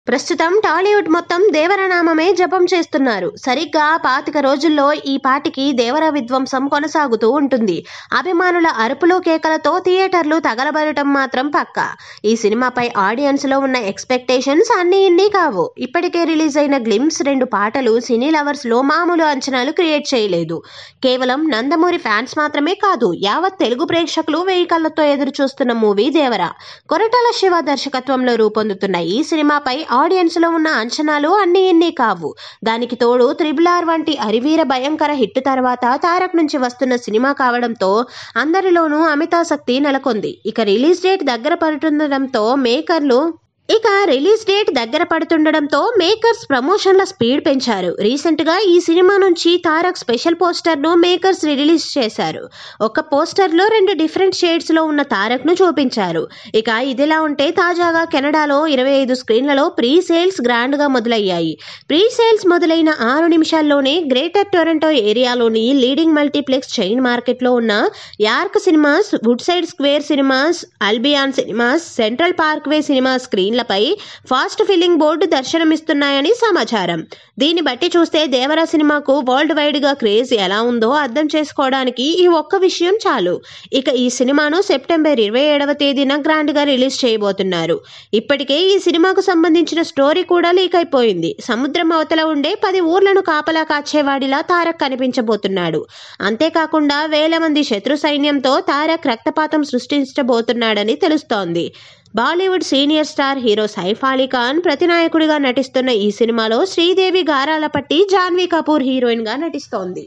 ప్రస్తుతం టాలీవుడ్ మొత్తం దేవర నామమే జపం చేస్తున్నారు. సరిగ్గా 25 రోజుల్లో ఈ పాటికి దేవర విధ్వంసం కొనసాగుతూ ఉంటుంది. అభిమానుల అరుపులు కేకలతో థియేటర్లు తగలబడటం మాత్రం పక్కా. ఈ సినిమాపై ఆడియన్స్ లో ఉన్న ఎక్స్పెక్టేషన్స్ అన్నీ ఇన్ని కావు. ఇప్పటికే రిలీజ్ అయిన గ్లిమ్స్ 2 పాటలు సినీ లవర్స్ లో మామూలు అంచనాలు క్రియేట్ చేయలేదు. కేవలం నందమూరి ఫ్యాన్స్ మాత్రమే కాదు, యావత్ తెలుగు ప్రేక్షకులు 1000 కళ్లతో ఎదురు చూస్తున్న మూవీ దేవర. కొరటాల శివ దర్శకత్వంలో రూపొందుతున్న ఈ సినిమాపై ఆడియన్స్ లో ఉన్న అంచనాలు అన్ని ఇన్ని కావు. దానికి తోడు RRR వంటి అరివీర భయంకర హిట్ తర్వాత తారక్ నుంచి వస్తున్న సినిమా కావడంతో అందరిలోనూ అమితాసక్తి నెలకొంది. ఇక రిలీజ్ డేట్ దగ్గర పడుతుండడంతో మేకర్స్ ప్రమోషన్ల స్పీడ్ పెంచారు. రీసెంట్ గా ఈ సినిమా నుంచి తారక్ స్పెషల్ పోస్టర్ ను మేకర్స్ రిలీజ్ చేశారు. ఒక పోస్టర్ లో 2 డిఫరెంట్ షేడ్స్ లో ఉన్న తారక్ ను చూపించారు. ఇక ఇదిలా ఉంటే తాజాగా కెనడాలో 25 స్క్రీన్లలో ప్రీ సేల్స్ గ్రాండ్ గా మొదలయ్యాయి. ప్రీ సేల్స్ మొదలైన 6 నిమిషాల్లోనే గ్రేటర్ టొరంటో ఏరియాలోని లీడింగ్ మల్టీప్లెక్స్ చైన్ మార్కెట్ లో ఉన్న York cinemas, Woodside square cinemas, Albion cinemas, central parkway cinema స్క్రీన్లపై ఫాస్ట్ ఫిల్లింగ్ బోర్డు దర్శనమిస్తున్నాయని సమాచారం. దీన్ని బట్టి చూస్తే దేవర సినిమాకు వరల్డ్ వైడ్ గా క్రేజ్ ఎలా ఉందో అర్థం చేసుకోవడానికి ఈ ఒక్క విషయం చాలు. ఇక ఈ సినిమాను సెప్టెంబర్ 27వ తేదీన గ్రాండ్ గా రిలీజ్ చేయబోతున్నారు. ఇప్పటికే ఈ సినిమాకు సంబంధించిన స్టోరీ కూడా లీక్ అయిపోయింది. సముద్రం అవతల ఉండే 10 ఊర్లను కాపలా కాచేవాడిలా తారక్ కనిపించబోతున్నాడు. అంతేకాకుండా వేల మంది శత్రు సైన్యంతో తారక్ రక్తపాతం సృష్టించబోతున్నాడని తెలుస్తోంది. Bollywood senior star hero Saif Ali Khan ప్రతినాయకుడిగా నటిస్తున్న ఈ సినిమాలో శ్రీదేవి గారాలపట్టి జాన్వీ కపూర్ హీరోయిన్ గా నటిస్తోంది.